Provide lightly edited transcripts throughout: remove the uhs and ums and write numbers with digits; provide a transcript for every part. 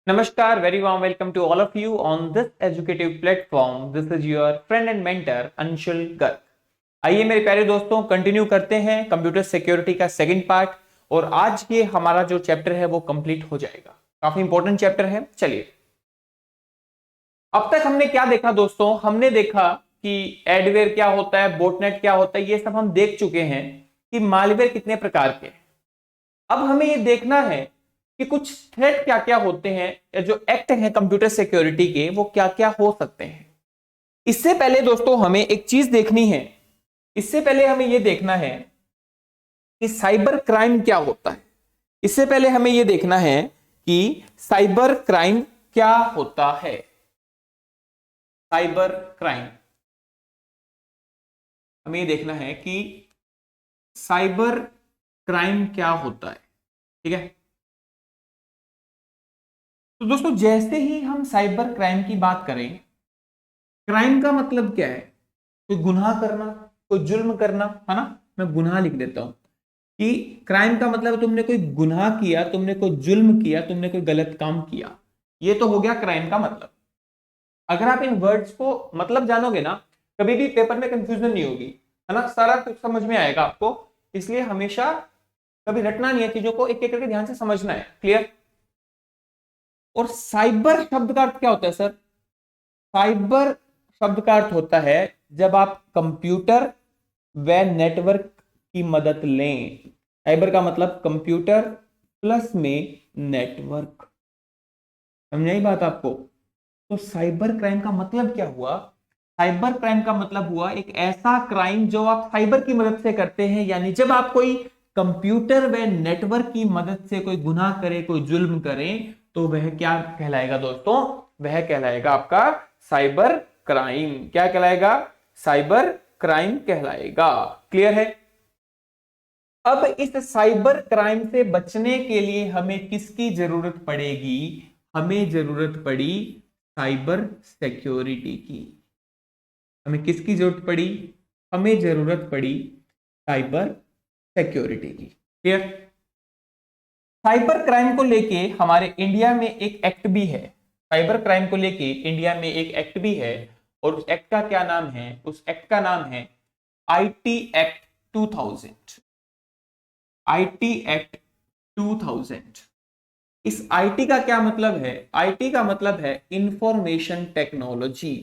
Namaskar, very warm welcome to all of you on this educative platform. This is your friend and mentor Anshul Garg. आइए मेरे प्यारे दोस्तों continue करते हैं computer security का सेकंड पार्ट। और आज ये हमारा जो चैप्टर है वो कंप्लीट हो जाएगा। काफी इंपॉर्टेंट चैप्टर है। चलिए, अब तक हमने क्या देखा दोस्तों? हमने देखा कि एडवेयर क्या होता है, बोटनेट क्या होता है, ये सब हम देख चुके हैं कि मालवेयर कितने प्रकार के। अब हमें ये देखना है कि कुछ थ्रेट क्या क्या होते हैं या जो एक्ट हैं कंप्यूटर सिक्योरिटी के वो क्या क्या हो सकते हैं। इससे पहले दोस्तों हमें एक चीज देखनी है। इससे पहले हमें यह देखना है कि साइबर क्राइम क्या होता है। इससे पहले हमें यह देखना है कि साइबर क्राइम क्या होता है। साइबर क्राइम हमें यह देखना है कि साइबर क्राइम क्या होता है। ठीक है, तो दोस्तों जैसे ही हम साइबर क्राइम की बात करें, क्राइम का मतलब क्या है? कोई गुनाह करना, कोई जुल्म करना, है ना। मैं गुनाह लिख देता हूं कि क्राइम का मतलब तुमने कोई गुनाह किया, तुमने कोई जुल्म किया, तुमने कोई गलत काम किया। ये तो हो गया क्राइम का मतलब। अगर आप इन वर्ड्स को मतलब जानोगे ना, कभी भी पेपर में कंफ्यूजन नहीं होगी, है ना। सारा कुछ समझ में आएगा आपको। इसलिए हमेशा कभी रटना नहीं है, चीजों को एक एक करके ध्यान से समझना है। क्लियर? और साइबर शब्द का अर्थ क्या होता है सर? साइबर शब्द का अर्थ होता है जब आप कंप्यूटर व नेटवर्क की मदद लें। साइबर का मतलब कंप्यूटर प्लस में नेटवर्क। समझ आई बात आपको? तो साइबर क्राइम का मतलब क्या हुआ? साइबर क्राइम का मतलब हुआ एक ऐसा क्राइम जो आप साइबर की मदद से करते हैं। यानी जब आप कोई कंप्यूटर व नेटवर्क की मदद से कोई गुनाह करे, कोई जुल्म करें, तो वह क्या कहलाएगा दोस्तों? वह कहलाएगा आपका साइबर क्राइम। क्या कहलाएगा? साइबर क्राइम कहलाएगा। क्लियर है? अब इस साइबर क्राइम से बचने के लिए हमें किसकी जरूरत पड़ेगी? हमें जरूरत पड़ी साइबर सिक्योरिटी की। हमें किसकी जरूरत पड़ी? हमें जरूरत पड़ी साइबर सिक्योरिटी की। क्लियर? साइबर क्राइम को लेके हमारे इंडिया में एक एक्ट भी है। साइबर क्राइम को लेके इंडिया में एक एक्ट भी है। और उस एक्ट का क्या नाम है? उस एक्ट का नाम है आईटी एक्ट 2000। IT act 2000। इस आईटी का क्या मतलब है? आईटी का मतलब है इंफॉर्मेशन टेक्नोलॉजी।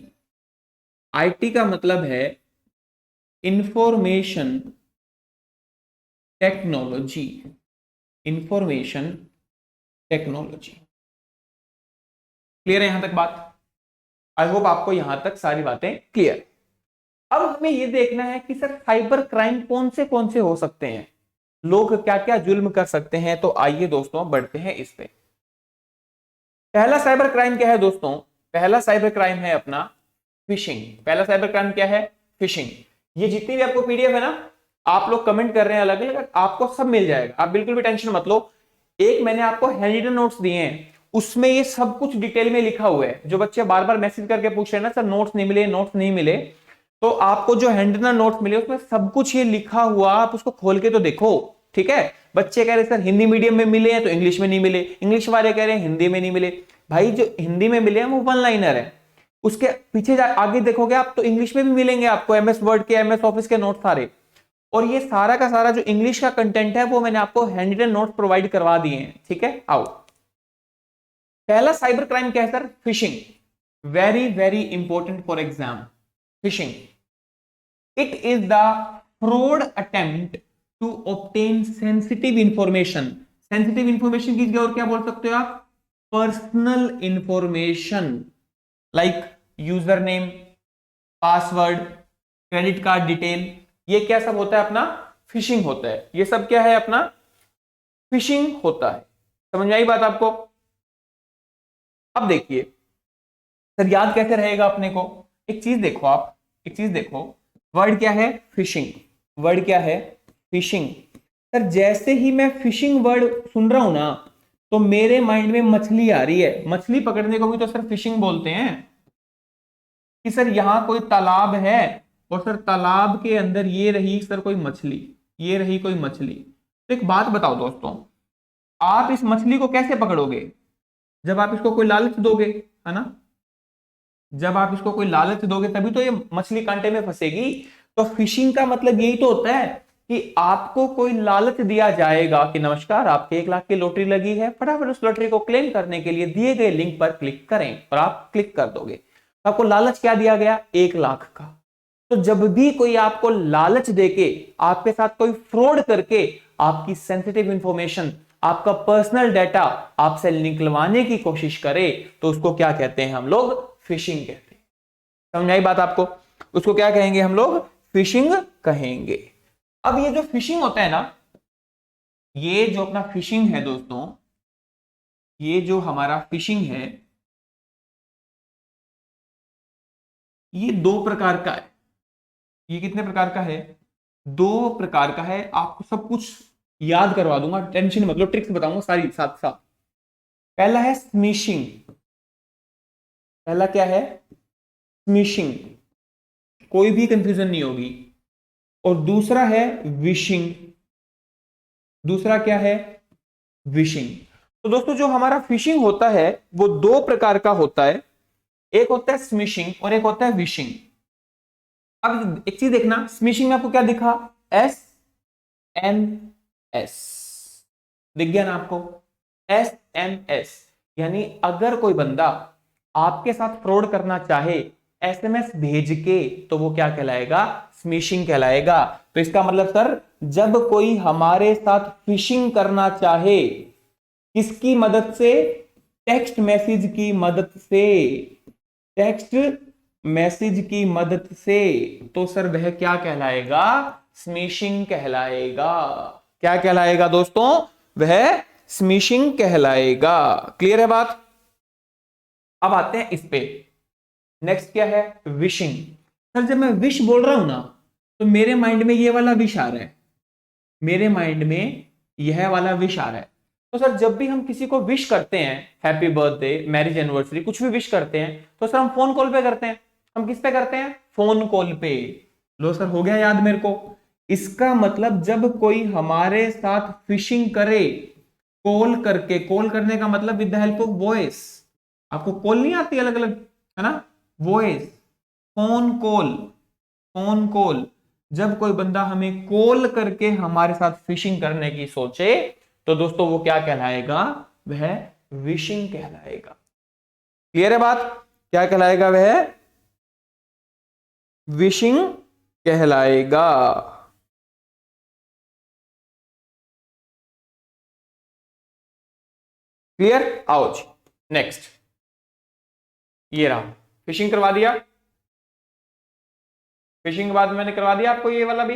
आईटी का मतलब है information technology. Information technology. Clear है यहां तक बात? आई होप आपको यहां तक सारी बातें क्लियर। अब हमें यह देखना है कि सर साइबर क्राइम कौन से हो सकते हैं, लोग क्या क्या जुल्म कर सकते हैं। तो आइए दोस्तों बढ़ते हैं इस पे। पहला साइबर क्राइम क्या है दोस्तों? पहला साइबर क्राइम है अपना फिशिंग। पहला साइबर क्राइम क्या है? फिशिंग। ये जितनी भी आपको पीडीएफ है ना, आप लोग कमेंट कर रहे हैं अलग अलग, आपको सब मिल जाएगा। आप बिल्कुल भी टेंशन मत लो। एक मैंने आपको हैंडरिटन नोट्स दिए हैं, उसमें ये सब कुछ डिटेल में लिखा हुआ है। जो बच्चे बार बार मैसेज करके पूछ रहे हैं ना, सर नोट्स नहीं मिले, नोट्स नहीं मिले, तो आपको जो हैंडरिटन नोट्स मिले उसमें सब कुछ ये लिखा हुआ, आप उसको खोल के तो देखो। ठीक है? बच्चे कह रहे सर हिंदी मीडियम में मिले हैं तो इंग्लिश में नहीं मिले, इंग्लिश वाले कह रहे हैं हिंदी में नहीं मिले। भाई जो हिंदी में मिले हैं वो वन लाइनर है, उसके पीछे आगे देखोगे आप तो इंग्लिश में भी मिलेंगे आपको, एमएस वर्ड के, एमएस ऑफिस के नोट सारे। और ये सारा का सारा जो इंग्लिश का कंटेंट है वो मैंने आपको हैंडरिटन नोट प्रोवाइड करवा दिए हैं। ठीक है, आओ। पहला साइबर क्राइम क्या है sir? Phishing. Very very important for exam. Phishing, it is the fraud attempt to obtain sensitive information. Sensitive information की जगह और क्या बोल सकते हो आप? Personal information, like user name, password, credit card detail. ये क्या सब होता है? अपना फिशिंग होता है। ये सब क्या है? अपना फिशिंग होता है। समझ में आई बात आपको? अब देखिए सर याद कैसे रहेगा अपने को? एक चीज देखो आप, एक चीज देखो। वर्ड क्या है? फिशिंग। वर्ड क्या है? फिशिंग। सर जैसे ही मैं फिशिंग वर्ड सुन रहा हूं ना, तो मेरे माइंड में मछली आ रही है। मछली पकड़ने को भी तो सर फिशिंग बोलते हैं। कि सर यहां कोई तालाब है और सर तालाब के अंदर ये रही सर कोई मछली, ये रही कोई मछली। तो एक बात बताओ दोस्तों, आप इस मछली को कैसे पकड़ोगे? जब आप इसको कोई लालच दोगे, है ना, जब आप इसको कोई लालच दोगे तभी तो ये मछली कांटे में फंसेगी। तो फिशिंग का मतलब यही तो होता है कि आपको कोई लालच दिया जाएगा कि नमस्कार, आपके 1 लाख की लॉटरी लगी है, फटाफट उस लॉटरी को क्लेम करने के लिए दिए गए लिंक पर क्लिक करें, और आप क्लिक कर दोगे। आपको लालच क्या दिया गया? 1 लाख का। तो जब भी कोई आपको लालच देके आपके साथ कोई फ्रॉड करके आपकी सेंसिटिव इंफॉर्मेशन, आपका पर्सनल डाटा आपसे निकलवाने की कोशिश करे, तो उसको क्या कहते हैं हम लोग? फिशिंग कहते हैं। समझ आई बात आपको? उसको क्या कहेंगे हम लोग? फिशिंग कहेंगे। अब ये जो फिशिंग होता है ना, ये जो अपना फिशिंग है दोस्तों, ये जो हमारा फिशिंग है, ये 2 प्रकार का है। ये कितने प्रकार का है? 2 प्रकार का है। आपको सब कुछ याद करवा दूंगा, टेंशन मतलब ट्रिक्स बताऊंगा सारी साथ साथ। पहला है स्मिशिंग। पहला क्या है? स्मिशिंग, कोई भी कंफ्यूजन नहीं होगी। और दूसरा है विशिंग। दूसरा क्या है? विशिंग। तो दोस्तों जो हमारा फिशिंग होता है वो 2 प्रकार का होता है। एक होता है स्मिशिंग और एक होता है विशिंग। अब एक चीज देखना, स्मिशिंग में आपको क्या दिखा? SMS दिख गया ना आपको? SMS यानी अगर कोई बंदा आपके साथ फ्रॉड करना चाहे SMS भेज के, तो वो क्या कहलाएगा? स्मिशिंग कहलाएगा। तो इसका मतलब सर, जब कोई हमारे साथ फिशिंग करना चाहे, किसकी मदद से? टेक्स्ट मैसेज की मदद से। टेक्स्ट मैसेज की मदद से, तो सर वह क्या कहलाएगा? स्मिशिंग कहलाएगा। क्या कहलाएगा दोस्तों? वह स्मिशिंग कहलाएगा। क्लियर है बात? अब आते हैं इस पे। नेक्स्ट क्या है? विशिंग। सर जब मैं विश बोल रहा हूं ना, तो मेरे माइंड में ये वाला विश आ रहा है, मेरे माइंड में यह वाला विश आ रहा है। तो सर जब भी हम किसी को विश करते हैं, हैप्पी बर्थडे, मैरिज एनिवर्सरी, कुछ भी विश करते हैं, तो सर हम फोन कॉल पे करते हैं। हम किस पे करते हैं? फोन कॉल पे। लो सर, हो गया याद मेरे को। इसका मतलब जब कोई हमारे साथ फिशिंग करे कॉल करके, कॉल करने का मतलब with the help of voice. आपको कॉल नहीं आती अलग अलग, है ना? Voice, phone call, phone call. जब कोई बंदा हमें कॉल करके हमारे साथ फिशिंग करने की सोचे, तो दोस्तों वो क्या कहलाएगा? वह विशिंग कहलाएगा। क्लियर है बात? क्या कहलाएगा? वह विशिंग कहलाएगा। क्लियर? आओ जी नेक्स्ट। ये रहा, फिशिंग करवा दिया। फिशिंग के बाद मैंने करवा दिया आपको ये वाला भी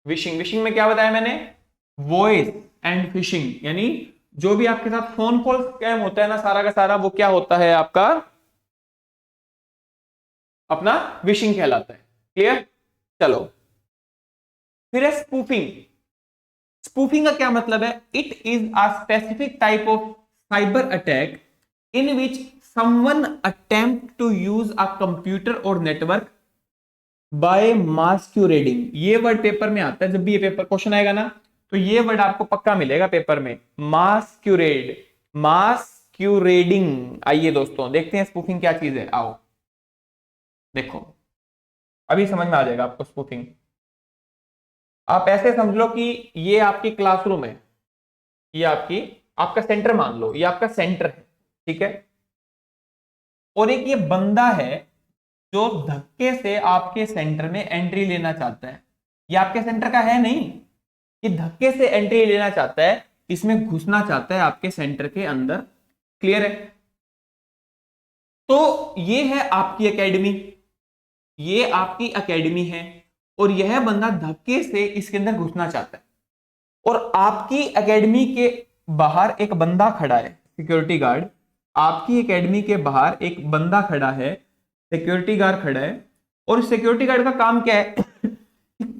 विशिंग। विशिंग में क्या बताया मैंने? वॉइस एंड फिशिंग, यानी जो भी आपके साथ फोन कॉल स्कैम होता है ना, सारा का सारा वो क्या होता है? आपका अपना विशिंग कहलाता है। क्लियर? चलो फिर है स्पूफिंग। स्पूफिंग का क्या मतलब है? It is a specific type of cyber attack in which someone attempt to use a computer और नेटवर्क बाय मास्क्यूरेडिंग। ये वर्ड पेपर में आता है, जब भी ये पेपर क्वेश्चन आएगा ना, तो ये वर्ड आपको पक्का मिलेगा पेपर में, मास्क्यूरेड, मास्क्यूरेडिंग। आइए दोस्तों देखते हैं स्पूफिंग क्या चीज है। आओ देखो, अभी समझ में आ जाएगा आपको स्पूफिंग। आप ऐसे समझ लो कि ये आपकी क्लासरूम है, ये आपकी, आपका सेंटर मान लो, ये आपका सेंटर है, ठीक है? और एक ये बंदा है जो धक्के से आपके सेंटर में एंट्री लेना चाहता है। ये आपके सेंटर का है नहीं, ये धक्के से एंट्री लेना चाहता है, इसमें घुसना चाहता है आपके सेंटर के अंदर। क्लियर है? तो ये है आपकी एकेडमी, ये आपकी एकेडमी है, और यह बंदा धक्के से इसके अंदर घुसना चाहता है। और आपकी एकेडमी के बाहर एक बंदा खड़ा है, सिक्योरिटी गार्ड। आपकी एकेडमी के बाहर एक बंदा खड़ा है, सिक्योरिटी गार्ड खड़ा है। और सिक्योरिटी गार्ड का काम क्या है?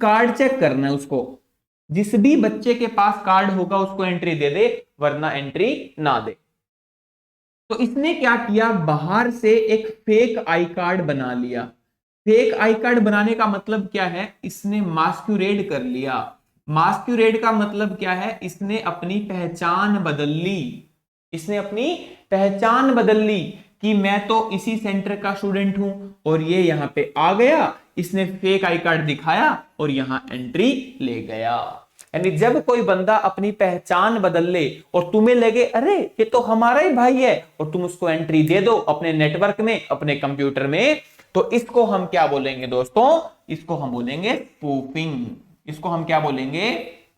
कार्ड चेक करना है उसको। जिस भी बच्चे के पास कार्ड होगा उसको एंट्री दे दे, वरना एंट्री ना दे। तो इसने क्या किया? बाहर से एक फेक आई कार्ड बना लिया। फेक आई कार्ड बनाने का मतलब क्या है? इसने मास्क्यूरेड कर लिया। मास्क्यूरेड का मतलब क्या है? इसने अपनी पहचान बदल ली, इसने अपनी पहचान बदल ली कि मैं तो इसी सेंटर का स्टूडेंट हूं, और ये यहां पे आ गया, इसने फेक आई कार्ड दिखाया और यहां एंट्री ले गया। यानी जब कोई बंदा अपनी पहचान बदल ले और तुम्हें लगे अरे ये तो हमारा ही भाई है, और तुम उसको एंट्री दे दो अपने नेटवर्क में, अपने कंप्यूटर में, तो इसको हम क्या बोलेंगे दोस्तों? इसको हम बोलेंगे स्पूफिंग। इसको हम क्या बोलेंगे?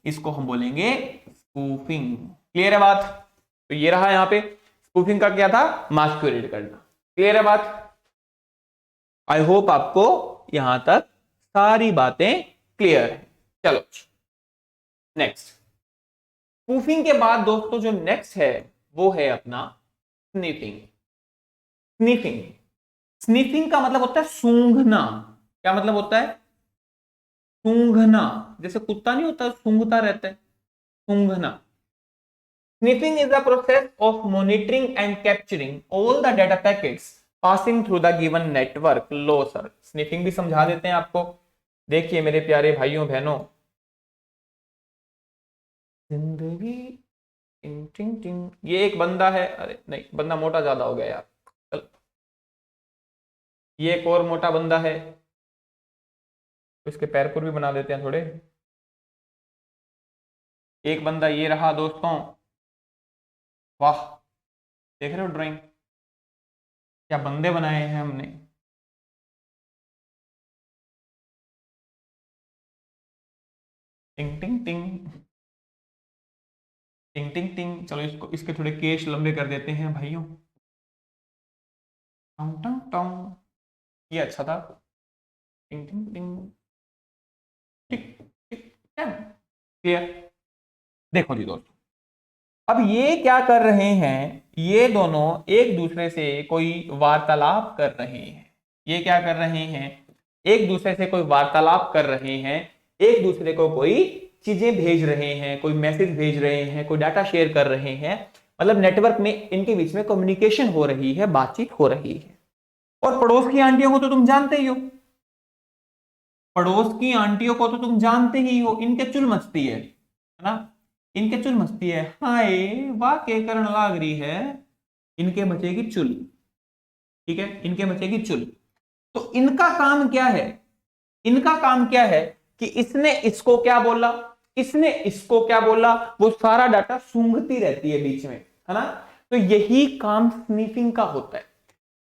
इसको हम बोलेंगे स्पूफिंग। क्लियर है बात? तो ये रहा यहां पे स्पूफिंग का क्या था? मास्कुरेट करना। क्लियर है बात? आई होप आपको यहां तक सारी बातें क्लियर है। चलो नेक्स्ट, स्पूफिंग के बाद दोस्तों जो नेक्स्ट है वो है अपना स्निफिंग। स्निफिंग, स्निफिंग का मतलब होता है सूंघना। क्या मतलब होता है? सूंघना। जैसे कुत्ता नहीं होता, सूंघता रहता है, सूंघना। Sniffing is the process of monitoring and capturing all the data packets passing through the given network। Low sir, sniffing भी समझा देते हैं आपको। देखिए मेरे प्यारे भाइयों बहनों, जिंदगी टिंग टिंग टिंग, ये एक बंदा है, अरे नहीं बंदा मोटा ज्यादा हो गया यार, चल ये एक और मोटा बंदा है, तो इसके पैर पुर भी बना देते हैं थोड़े। एक बंदा ये रहा दोस्तों, वाह, देख रहे हो ड्राइंग, क्या बंदे बनाए हैं हमने। टिंग टिंग टिंग टिंग टिंग टिंग। चलो इसको, इसके थोड़े केश लंबे कर देते हैं भाइयों। टंग टंग टंग, ये अच्छा था। टिंग टिंग टिंग टिक टिक टंग। क्लियर? देखो जी दोस्तों, अब ये क्या कर रहे हैं? ये दोनों एक दूसरे से कोई वार्तालाप कर रहे हैं। ये क्या कर रहे हैं? एक दूसरे से कोई वार्तालाप कर रहे हैं, एक दूसरे को कोई चीजें भेज रहे हैं, कोई मैसेज भेज रहे हैं, कोई डाटा शेयर कर रहे हैं। मतलब नेटवर्क में इनके बीच में कम्युनिकेशन हो रही है, बातचीत हो रही है। और पड़ोस की आंटियों को तो तुम जानते ही हो, पड़ोस की आंटियों को तो तुम जानते ही हो, इनके चुल मचती है ना? इनके चुल मचती है, हाय वाह के करण लाग रही है, इनके मचेगी चुल। ठीक है, इनके मचेगी चुल। तो इनका काम क्या है? इनका काम क्या है कि इसने इसको क्या बोला, इसने इसको क्या बोला, वो सारा डाटा सूंघती रहती है बीच में, है ना? तो यही काम स्नीफिंग का होता है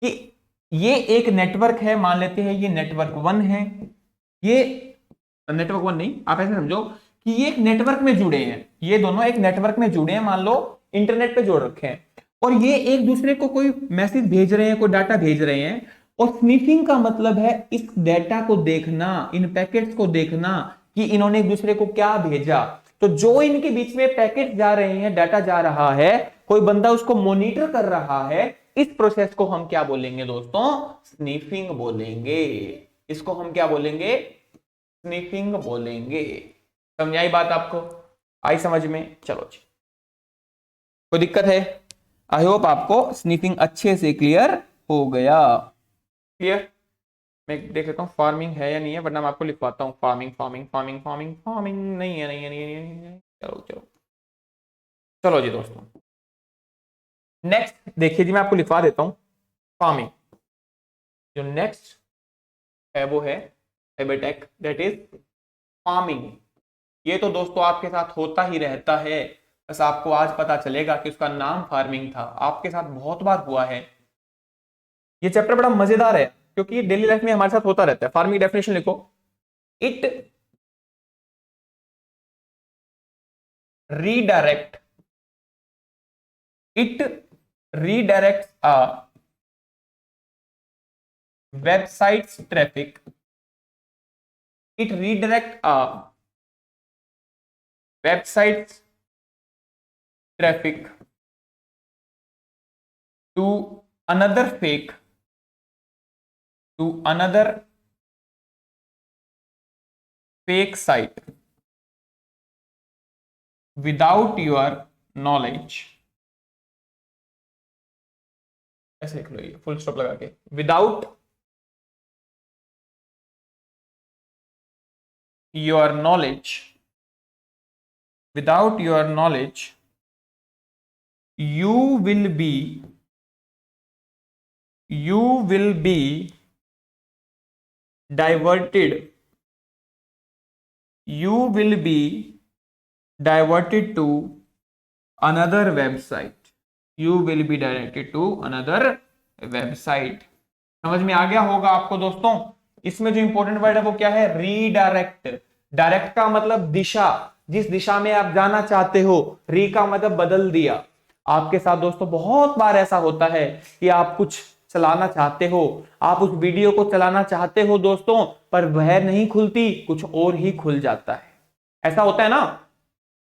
कि ये एक नेटवर्क है, मान लेते हैं ये नेटवर्क 1 है, ये नेटवर्क 1 नहीं, आप ऐसे समझो कि ये एक नेटवर्क में जुड़े हैं, ये दोनों एक नेटवर्क में जुड़े हैं, मान लो इंटरनेट पे जोड़ रखे हैं, और ये एक दूसरे को कोई मैसेज भेज रहे हैं, कोई डाटा भेज रहे हैं। और स्निफिंग का मतलब है इस डेटा को देखना, इन पैकेट्स को देखना कि इन्होंने एक दूसरे को क्या भेजा। तो जो इनके बीच में पैकेट जा रहे हैं, डाटा जा रहा है, कोई बंदा उसको मॉनिटर कर रहा है, इस प्रोसेस को हम क्या बोलेंगे दोस्तों? स्निफिंग बोलेंगे। इसको हम क्या बोलेंगे? स्निफिंग बोलेंगे। समझाई बात आपको? आई समझ में? चलो जी, कोई दिक्कत है? आई होप आपको स्निफिंग अच्छे से क्लियर हो गया। क्लियर? मैं देख लेता हूँ फार्मिंग है या नहीं है, वरना मैं आपको लिखवाता हूँ farming farming farming farming farming. नहीं है, नहीं है, नहीं है, नहीं है, नहीं है। चलो चलो चलो जी दोस्तों, नेक्स्ट देखिए जी, मैं आपको लिखवा देता हूँ फार्मिंग। जो नेक्स्ट है वो है साइबरटेक, दैट इज फार्मिंग। ये तो दोस्तों आपके साथ होता ही रहता है, बस आपको आज पता चलेगा कि उसका नाम फार्मिंग था, आपके साथ बहुत बार हुआ है। ये चैप्टर बड़ा मजेदार है क्योंकि ये डेली लाइफ में हमारे साथ होता रहता है। फार्मिंग डेफिनेशन लिखो, it redirect, it redirects a website's traffic, it redirects a website's traffic to another fake, to another fake site without your knowledge। ऐसे लिख लो, ये फुल स्टॉप लगा के, without your knowledge. without your knowledge you will be diverted to another website. You will be directed to another website. समझ में आ गया होगा आपको दोस्तों। इसमें जो इंपॉर्टेंट वर्ड है वो क्या है? रीडायरेक्ट। डायरेक्ट का मतलब दिशा, जिस दिशा में आप जाना चाहते हो। री का मतलब बदल दिया। आपके साथ दोस्तों बहुत बार ऐसा होता है कि आप कुछ चलाना चाहते हो, आप उस वीडियो को चलाना चाहते हो दोस्तों, पर वह नहीं खुलती, कुछ और ही खुल जाता है। ऐसा होता है ना,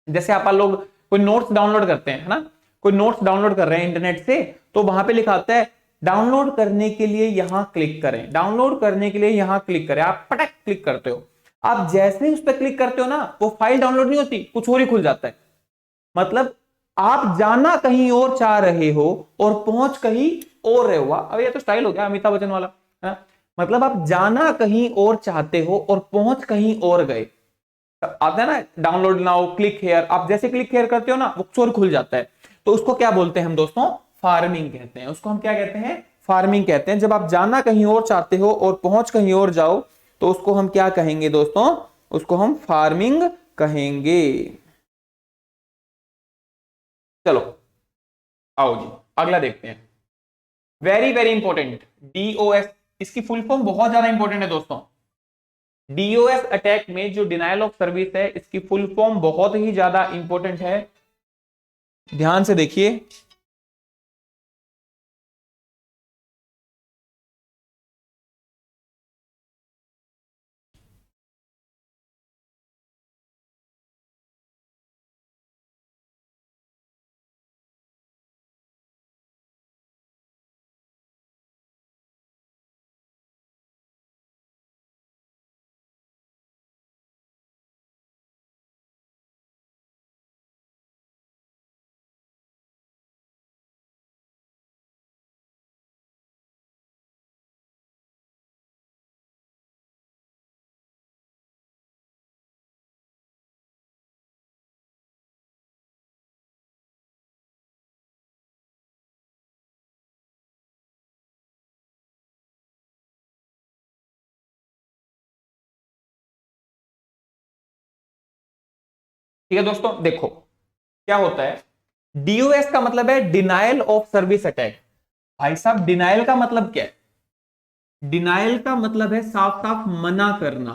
जैसे आप लोग कोई नोट्स डाउनलोड करते हैं, है ना, कोई नोट्स डाउनलोड कर रहे हैं इंटरनेट से, तो वहां पे लिखा आता है डाउनलोड करने के लिए यहां क्लिक करें, डाउनलोड करने के लिए यहां क्लिक करें। आप पटक क्लिक करते हो, आप जैसे ही उस पर क्लिक करते हो ना, वो फाइल डाउनलोड नहीं होती, कुछ और ही खुल जाता है। मतलब आप जाना कहीं और चाह रहे हो और पहुंच कहीं और रहे हो। अब ये तो स्टाइल हो गया अमिताभ बच्चन वाला, है? मतलब आप जाना कहीं और चाहते हो और पहुंच कहीं और गए। आता है ना डाउनलोड नाउ, क्लिक हेयर, आप जैसे क्लिक हेयर करते हो ना, वो चोर खुल जाता है। तो उसको क्या बोलते हैं हम दोस्तों? फार्मिंग कहते हैं। उसको हम क्या कहते हैं? फार्मिंग कहते हैं। जब आप जाना कहीं और चाहते हो और पहुंच कहीं और जाओ, तो उसको हम क्या कहेंगे दोस्तों? उसको हम फार्मिंग कहेंगे। चलो आओ जी अगला देखते हैं। Very very important, DOS. इसकी फुल फॉर्म बहुत ज्यादा इंपॉर्टेंट है दोस्तों। डीओएस अटैक में जो डिनायल ऑफ सर्विस है, इसकी फुल फॉर्म बहुत ही ज्यादा इंपॉर्टेंट है। ध्यान से देखिए। ठीक है दोस्तों, देखो क्या होता है। डीओएस का मतलब है डिनायल ऑफ सर्विस अटैक। भाई साहब, डिनायल का मतलब क्या है? डिनायल का मतलब है साफ साफ मना करना।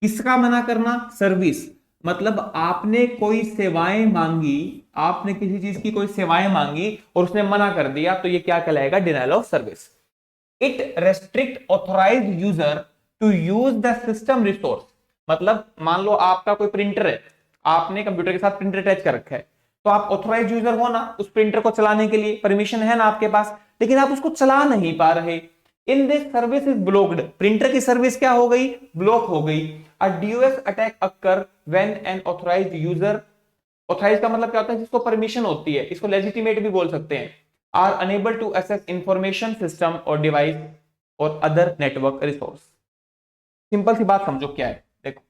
किसका मना करना? सर्विस। मतलब आपने कोई सेवाएं मांगी, आपने किसी चीज की कोई सेवाएं मांगी और उसने मना कर दिया, तो ये क्या कहलाएगा? Denial of service. It restrict authorized user to use the system resource. मतलब मान लो आपका कोई प्रिंटर है, आपने कंप्यूटर के साथ प्रिंटर अटैच कर रखा है, तो आप ऑथोराइज यूजर हो ना उस प्रिंटर को चलाने के लिए, परमिशन है ना आपके पास, लेकिन आप उसको चला नहीं पा रहे। In this service is blocked. Printer की सर्विस क्या हो गई? ब्लॉक हो गई। A DOS attack occur when an authorized user, authorize का मतलब क्या होता है? जिसको परमिशन होती है, इसको लेजिटिमेट भी बोल सकते हैं, are unable to access information system और डिवाइस और अदर नेटवर्क रिसोर्स। सिंपल सी बात समझो क्या है, देखो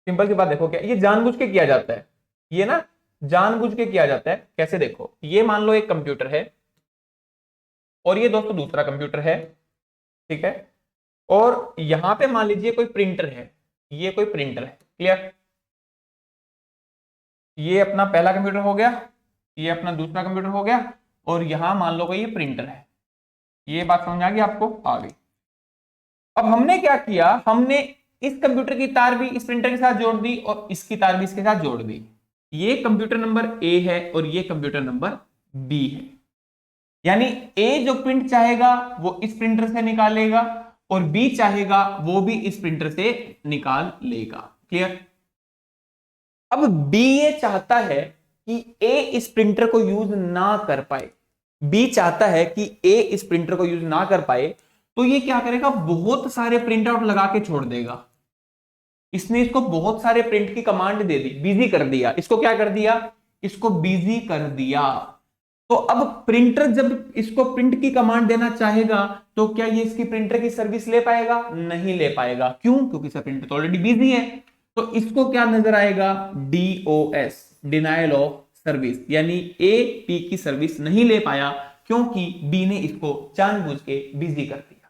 सिंपल सी बात देखो क्या, ये जानबूझ के किया जाता है। ये ना जानबूझ के किया जाता है। कैसे? देखो, ये मान लो एक कंप्यूटर है और ये दोस्तों दूसरा कंप्यूटर है, ठीक है, और यहां पे मान लीजिए कोई प्रिंटर है, ये कोई प्रिंटर है, क्लियर? ये अपना पहला कंप्यूटर हो गया, ये अपना दूसरा कंप्यूटर हो गया, और यहां मान लो कोई ये प्रिंटर है। ये बात समझ आ गई आपको? आ गई। अब हमने क्या किया, हमने इस कंप्यूटर की तार भी इस प्रिंटर के साथ जोड़ दी और इसकी तार भी इसके साथ जोड़ दी। ये कंप्यूटर नंबर ए है और ये कंप्यूटर नंबर बी है। यानी ए जो प्रिंट चाहेगा वो इस प्रिंटर से निकालेगा और बी चाहेगा वो भी इस प्रिंटर से निकाल लेगा। क्लियर? अब बी ये चाहता है कि ए इस प्रिंटर को यूज ना कर पाए। बी चाहता है कि ए इस प्रिंटर को यूज ना कर पाए, तो ये क्या करेगा? बहुत सारे प्रिंट आउट लगा के छोड़ देगा। इसने इसको बहुत सारे प्रिंट की कमांड दे दी, बिजी कर दिया। इसको क्या कर दिया? इसको बिजी कर दिया। तो अब प्रिंटर जब इसको प्रिंट की कमांड देना चाहेगा, तो क्या ये इसकी प्रिंटर की सर्विस ले पाएगा? नहीं ले पाएगा। क्यों? क्योंकि इसका प्रिंटर तो ऑलरेडी बिजी है। तो इसको क्या नजर आएगा, DOS, डिनायल ऑफ सर्विस, यानी ए बी की सर्विस नहीं ले पाया क्योंकि बी ने इसको जानबूझ के बिजी कर दिया।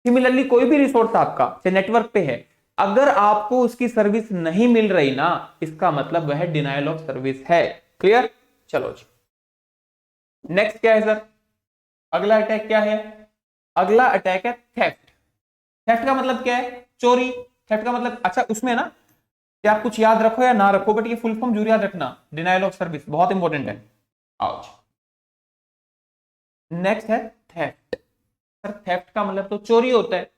सिमिलरली कोई भी रिसोर्स आपका चाहे नेटवर्क पे है, अगर आपको उसकी सर्विस नहीं मिल रही ना, इसका मतलब वह डिनायल ऑफ सर्विस है। क्लियर? चलो जी, नेक्स्ट क्या है सर? अगला अटैक क्या है? अगला अटैक है थेफ्ट। थेफ्ट का मतलब क्या है? चोरी। थेफ्ट का मतलब, अच्छा उसमें ना, क्या आप कुछ याद रखो या ना रखो, बट ये फुल फॉर्म जरूर याद रखना, डिनायल ऑफ सर्विस बहुत इंपॉर्टेंट है। आओ, नेक्स्ट है थेफ्ट। सर थेफ्ट का मतलब तो चोरी होता है।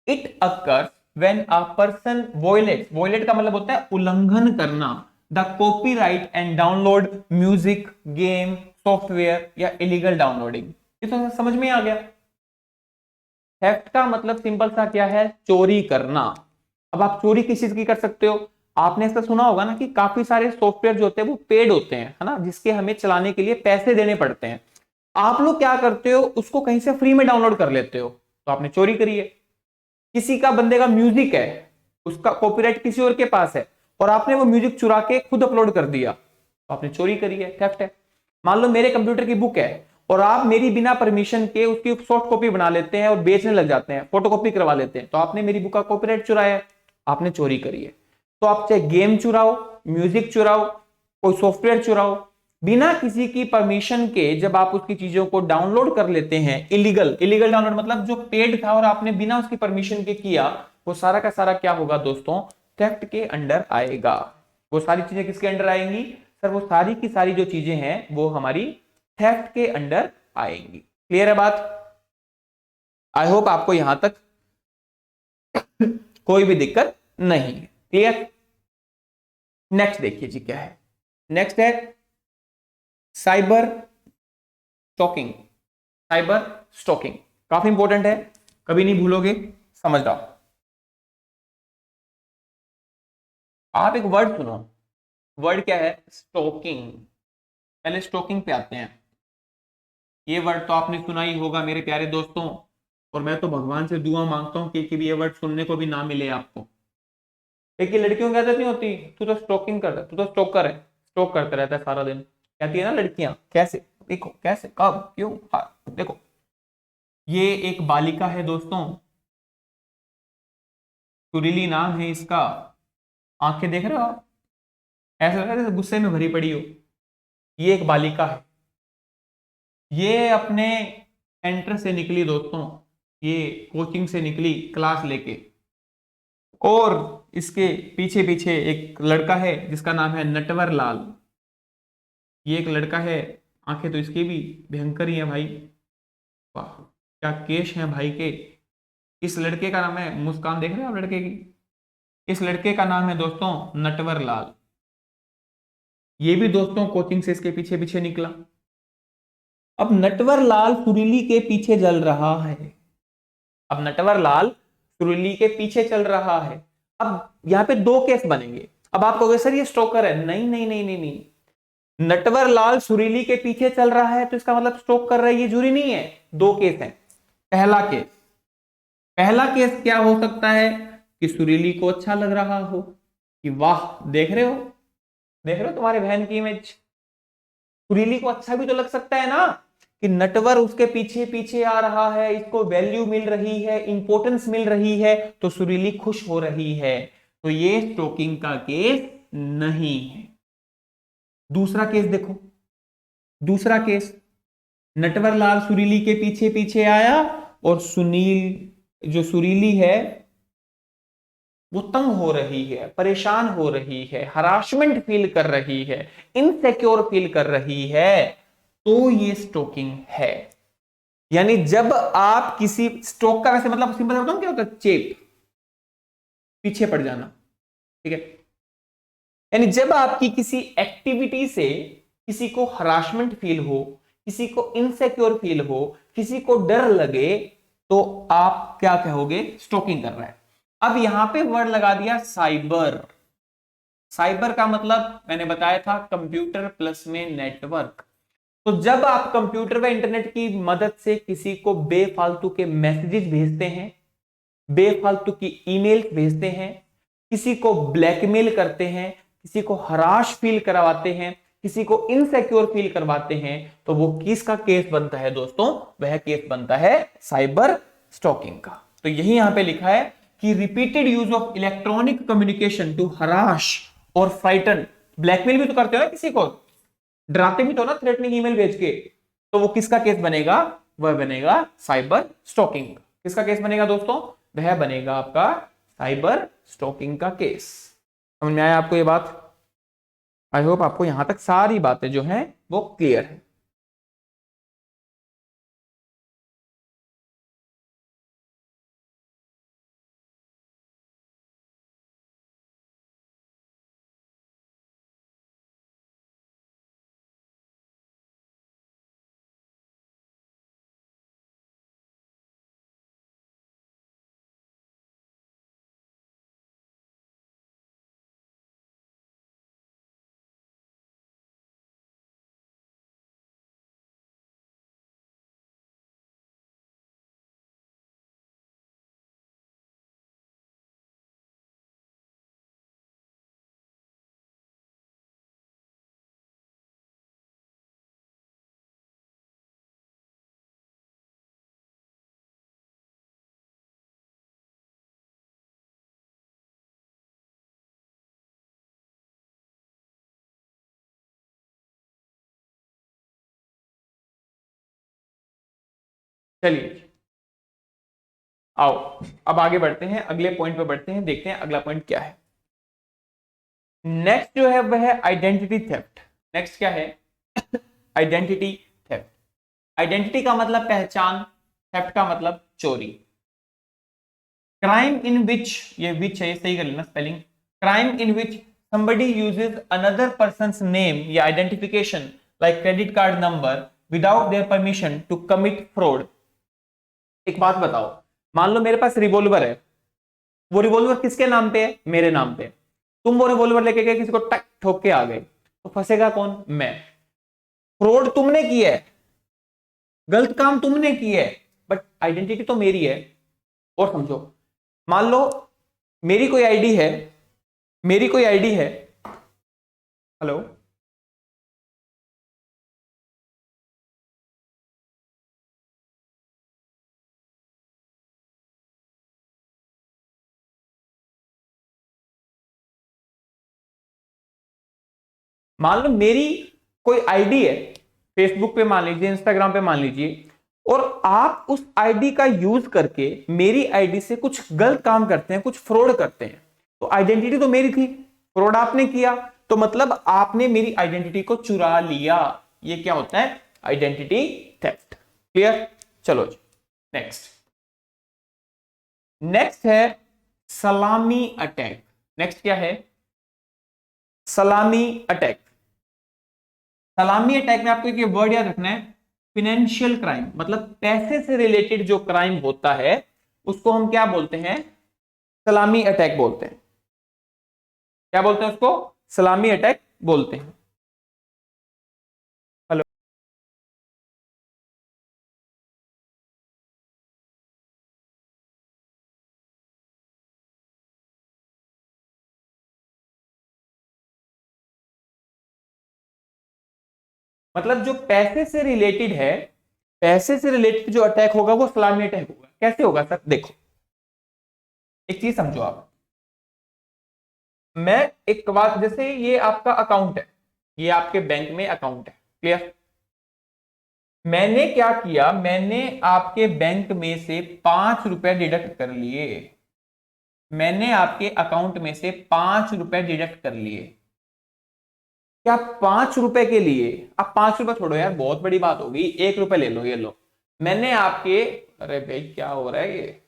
It occurs when a person violate, violate का मतलब होता है उल्लंघन करना, the copyright and download music, game, software या इलीगल डाउनलोडिंग। ये तो समझ में आ गया। थेफ्ट का मतलब सिंपल सा क्या है? चोरी करना। अब आप चोरी किस चीज की कर सकते हो? आपने ऐसा सुना होगा ना कि काफी सारे सॉफ्टवेयर जो होते हैं वो पेड होते हैं, है ना, जिसके हमें चलाने के लिए पैसे देने पड़ते हैं। आप लोग क्या करते हो, उसको कहीं से फ्री में डाउनलोड कर लेते हो, तो आपने चोरी करी है। किसी का बंदे का म्यूजिक है, उसका कॉपीराइट किसी और के पास है, और आपने वो म्यूजिक चुरा के खुद अपलोड कर दिया, तो आपने चोरी करी है, थेफ्ट है। मान लो मेरे कंप्यूटर की बुक है और आप मेरी बिना परमिशन के उसकी सॉफ्ट कॉपी बना लेते हैं और बेचने लग जाते हैं, फोटोकॉपी करवा लेते हैं, तो आपने मेरी बुक का कॉपीराइट चुराया है, आपने चोरी करी है। तो आप चाहे गेम चुराओ, म्यूजिक चुराओ, कोई सॉफ्टवेयर चुराओ, बिना किसी की परमिशन के जब आप उसकी चीजों को डाउनलोड कर लेते हैं, इलीगल, इलीगल डाउनलोड मतलब जो पेड था और आपने बिना उसकी परमिशन के किया, वो सारा का सारा क्या होगा दोस्तों? थेफ्ट के अंडर आएगा। वो सारी चीजें किसके अंडर आएंगी? सर वो सारी की सारी जो चीजें हैं वो हमारी थेफ्ट के अंडर आएंगी। क्लियर है बात? आई होप आपको यहां तक कोई भी दिक्कत नहीं है। क्लियर? नेक्स्ट देखिए जी क्या है। नेक्स्ट है साइबर स्टॉकिंग। साइबर स्टॉकिंग काफी इंपॉर्टेंट है, कभी नहीं भूलोगे, समझ रहा हूं। आप एक वर्ड सुनो, वर्ड क्या है? स्टॉकिंग। पहले स्टॉकिंग पे आते हैं। ये वर्ड तो आपने सुना ही होगा मेरे प्यारे दोस्तों, और मैं तो भगवान से दुआ मांगता हूं कि ये वर्ड सुनने को भी ना मिले आपको। लेकिन लड़कियों की आदत नहीं होती, तू तो स्टॉकिंग कर, तू तो स्टॉकर है, स्टॉक करता रहता है सारा दिन, कहती है ना लड़कियां। कैसे? देखो कैसे, कब, क्यों, हाँ देखो। ये एक बालिका है दोस्तों, सुरीली नाम है इसका, आंखें देख रहे हो आप, ऐसा लग रहा है जैसे गुस्से में भरी पड़ी हो। ये एक बालिका है, ये अपने सेंटर से निकली दोस्तों, ये कोचिंग से निकली क्लास लेके, और इसके पीछे पीछे एक लड़का है जिसका नाम है नटवर लाल। ये एक लड़का है, आंखें तो इसकी भी भयंकर ही है भाई, वाह क्या केश है भाई के। इस लड़के का नाम है, मुस्कान देख रहे हो आप लड़के की, इस लड़के का नाम है दोस्तों नटवर लाल। ये भी दोस्तों कोचिंग से इसके पीछे पीछे निकला। अब नटवर लाल सुरीली के पीछे चल रहा है, अब नटवर लाल सुरीली के पीछे चल रहा है। अब यहां पे दो केस बनेंगे। अब आप कहोगे सर ये स्टोकर है, नहीं नहीं नहीं नहीं नहीं, नटवर लाल सुरीली के पीछे चल रहा है तो इसका मतलब स्टॉक कर रहा है, ये जरूरी नहीं है। दो केस है। पहला केस, पहला केस क्या हो सकता है कि सुरीली को अच्छा लग रहा हो कि वाह देख रहे हो, देख रहे हो तुम्हारे बहन की इमेज। सुरीली को अच्छा भी तो लग सकता है ना कि नटवर उसके पीछे पीछे आ रहा है, इसको वैल्यू मिल रही है, इंपॉर्टेंस मिल रही है, तो सुरीली खुश हो रही है। तो ये स्टॉकिंग का केस नहीं है। दूसरा केस देखो, दूसरा केस, नटवर लाल सुरीली के पीछे पीछे आया और सुनील जो सुरीली है वो तंग हो रही है, परेशान हो रही है, हरासमेंट फील कर रही है, इनसिक्योर फील कर रही है, तो ये स्टॉकिंग है। यानी जब आप किसी, स्टॉक का वैसे मतलब सिंपल बताऊं क्या होता है? चेप, पीछे पड़ जाना, ठीक है। यानी जब आपकी किसी एक्टिविटी से किसी को हरासमेंट फील हो, किसी को इनसिक्योर फील हो, किसी को डर लगे, तो आप क्या कहोगे? स्टॉकिंग कर रहा है। अब यहां पे वर्ड लगा दिया साइबर। साइबर का मतलब मैंने बताया था कंप्यूटर प्लस में नेटवर्क। तो जब आप कंप्यूटर व इंटरनेट की मदद से किसी को बेफालतू के मैसेजेस भेजते हैं, बेफालतू की ईमेल भेजते हैं, किसी को ब्लैकमेल करते हैं, किसी को हराश फील करवाते हैं, किसी को इनसिक्योर फील करवाते हैं, तो वो किसका केस बनता है दोस्तों? वह केस बनता है साइबर स्टॉकिंग का। तो यही यहां पे लिखा है कि repeated use of electronic communication to harass और फ्राइटन, ब्लैकमेल भी तो करते हो ना, किसी को डराते भी तो ना थ्रेटनिंग ईमेल भेज के, तो वो किसका केस बनेगा? वह बनेगा साइबर स्टॉकिंग। किसका केस बनेगा दोस्तों? वह बनेगा आपका साइबर स्टॉकिंग का केस। समझ में आया आपको ये बात? आई होप आपको यहां तक सारी बातें जो हैं वो क्लियर है। चलिए आओ अब आगे बढ़ते हैं, अगले पॉइंट पे बढ़ते हैं, देखते हैं अगला पॉइंट क्या है। नेक्स्ट जो है वह है आइडेंटिटी थेफ्ट। नेक्स्ट क्या है? Identity theft. आइडेंटिटी का मतलब पहचान, थेफ्ट का मतलब चोरी। क्राइम इन विच, ये विच है, ये सही कर लेना स्पेलिंग। क्राइम इन विच somebody uses another person's name या identification like credit card number without their permission to commit fraud। एक बात बताओ, मान लो मेरे पास रिवॉल्वर है, वो रिवॉल्वर किसके नाम पे है? मेरे नाम पे। तुम वो रिवॉल्वर लेके गए, किसी को टक ठोक के आ गए, तो फंसेगा कौन? मैं। फ्रॉड तुमने किया है, गलत काम तुमने किया है, बट आइडेंटिटी तो मेरी है। और समझो, मान लो मेरी कोई आईडी है, मेरी कोई आईडी है, हेलो, मान लो मेरी कोई आईडी है, फेसबुक पे मान लीजिए, इंस्टाग्राम पे मान लीजिए, और आप उस आईडी का यूज करके मेरी आईडी से कुछ गलत काम करते हैं, कुछ फ्रॉड करते हैं, तो आइडेंटिटी तो मेरी थी, फ्रॉड आपने किया, तो मतलब आपने मेरी आइडेंटिटी को चुरा लिया। ये क्या होता है? Identity theft. क्लियर? चलो जी नेक्स्ट। नेक्स्ट है सलामी अटैक। नेक्स्ट क्या है? सलामी अटैक। सलामी अटैक में आपको एक वर्ड याद रखना है, फिनेंशियल क्राइम, मतलब पैसे से रिलेटेड जो क्राइम होता है उसको हम क्या बोलते हैं? सलामी अटैक बोलते हैं। क्या बोलते हैं उसको? सलामी अटैक बोलते हैं। हेलो, मतलब जो पैसे से रिलेटेड है, पैसे से रिलेटेड जो अटैक होगा वो सलामी अटैक होगा। कैसे होगा सर? देखो, एक चीज समझो आप, मैं एक बात, जैसे ये आपका अकाउंट है, ये आपके बैंक में अकाउंट है, क्लियर? मैंने क्या किया, मैंने आपके बैंक में से 5 रुपए डिडक्ट कर लिए, मैंने आपके अकाउंट में से 5 रुपए डिडक्ट कर लिए। क्या 5 रुपए के लिए, अब 5 रुपए छोड़ो यार, बहुत बड़ी बात होगी, 1 रुपए ले लो, ये लो, मैंने आपके, अरे भाई क्या हो रहा है ये,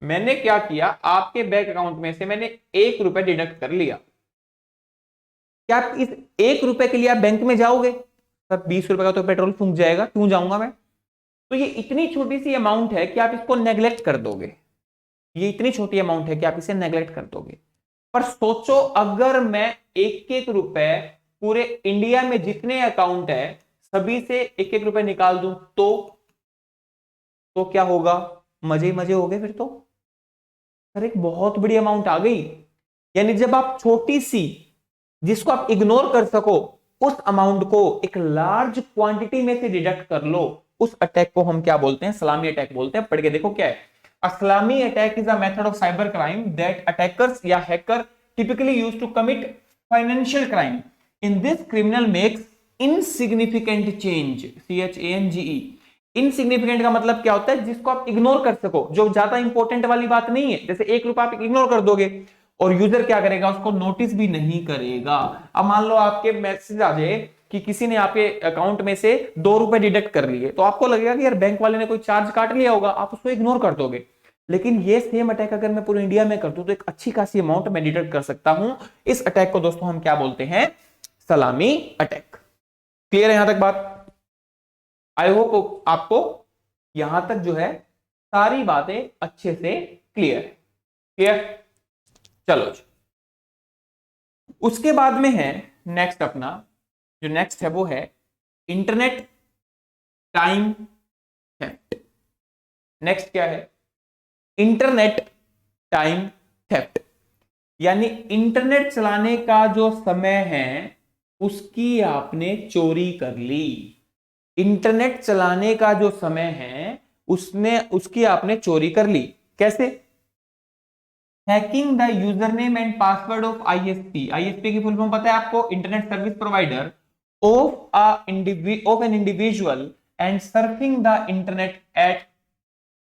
मैंने क्या किया, आपके बैंक अकाउंट में से मैंने 1 रुपए डिडक्ट कर लिया। क्या आप इस 1 रुपए के लिए आप बैंक में जाओगे? सर 20 रुपए का तो पेट्रोल फूंक जाएगा, क्यों जाऊंगा मैं? तो ये इतनी छोटी सी अमाउंट है कि आप इसको नेग्लेक्ट कर दोगे, ये इतनी छोटी अमाउंट है कि आप इसे नेग्लेक्ट कर दोगे। पर सोचो, अगर मैं 1-1 रुपए पूरे इंडिया में जितने अकाउंट है सभी से 1-1 रुपए निकाल दूं, तो क्या होगा? मजे ही मजे हो गए फिर तो। सर एक बहुत बड़ी अमाउंट आ गई। यानी जब आप छोटी सी, जिसको आप इग्नोर कर सको, उस अमाउंट को एक लार्ज क्वांटिटी में से डिडक्ट कर लो, उस अटैक को हम क्या बोलते हैं? सलामी अटैक बोलते हैं। पढ़ के देखो क्या है। Salami attack is a method of cyber crime that attackers या hacker typically used to commit financial crime. In this, criminal makes insignificant change, CHANGE। Insignificant का मतलब क्या होता है? जिसको आप इग्नोर कर सको, जो ज्यादा इंपॉर्टेंट वाली बात नहीं है। जैसे 1 रुपया आप इग्नोर कर दोगे और यूजर क्या करेगा? उसको नोटिस भी नहीं करेगा। अब मान लो आपके मैसेज आ जाए कि किसी ने आपके अकाउंट में से 2 रुपए डिडक्ट कर लिए, तो आपको लगेगा कि यार बैंक वाले ने कोई चार्ज काट लिया होगा, आप उसको इग्नोर कर दोगे। लेकिन ये सेम अटैक अगर मैं पूरे इंडिया में कर दूं तो एक अच्छी खासी अमाउंट मैं डिडक्ट कर सकता हूं। इस अटैक को दोस्तों हम क्या बोलते हैं? सलामी अटैक। क्लियर है यहां तक बात? आई होप आपको यहां तक जो है सारी बातें अच्छे से क्लियर है। क्लियर? चलो जी। उसके बाद में है नेक्स्ट अपना, जो नेक्स्ट है वो है इंटरनेट टाइम थेफ्ट। नेक्स्ट क्या है? Internet time theft. यानी इंटरनेट चलाने का जो समय है उसकी आपने चोरी कर ली। इंटरनेट चलाने का जो समय है उसकी आपने चोरी कर ली। कैसे? Hacking the user name and password of ISP. ISP की फुल फॉर्म पता है आपको? Internet service provider of an individual and surfing the internet at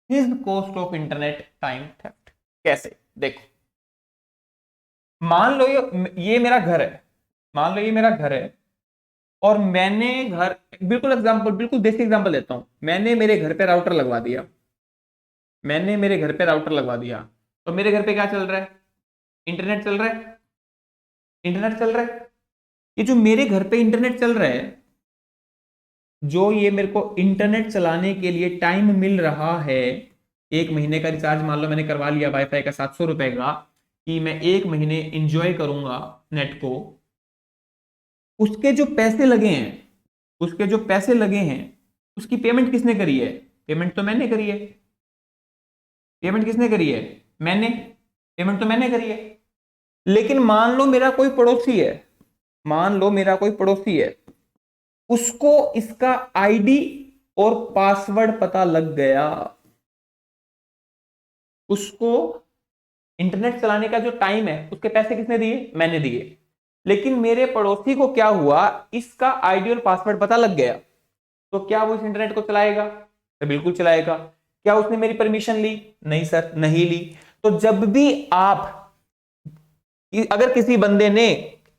his cost of internet time theft. कैसे? देखो, मान लो ये मेरा घर है। मान लो ये मेरा घर है और मैंने घर, बिल्कुल एग्जांपल, बिल्कुल देसी एग्जांपल देता हूं। मैंने मेरे घर पे राउटर लगवा दिया। मैंने मेरे घर पे राउटर लगवा दिया, तो मेरे घर पे क्या चल रहा है? इंटरनेट चल रहा है। इंटरनेट चल रहा है। ये जो मेरे घर पे इंटरनेट चल रहा है, जो ये मेरे को इंटरनेट चलाने के लिए टाइम मिल रहा है, 1 महीने का रिचार्ज मान लो मैंने करवा लिया वाईफाई का 700 रुपए का, कि मैं 1 महीने इंजॉय करूंगा नेट को। उसके जो पैसे लगे हैं, उसके जो पैसे लगे हैं, उसकी पेमेंट किसने करी है? पेमेंट तो मैंने करी है। पेमेंट किसने करी है? मैंने। पेमेंट तो मैंने करी है। लेकिन मान लो मेरा कोई पड़ोसी है, मान लो मेरा कोई पड़ोसी है, उसको इसका आईडी और पासवर्ड पता लग गया। उसको इंटरनेट चलाने का जो टाइम है उसके पैसे किसने दिए? मैंने दिए। लेकिन मेरे पड़ोसी को क्या हुआ? इसका आईडी और पासवर्ड पता लग गया। तो क्या वो इस इंटरनेट को चलाएगा? तो बिल्कुल चलाएगा। क्या उसने मेरी परमिशन ली? नहीं सर, नहीं ली। तो जब भी आप, अगर किसी बंदे ने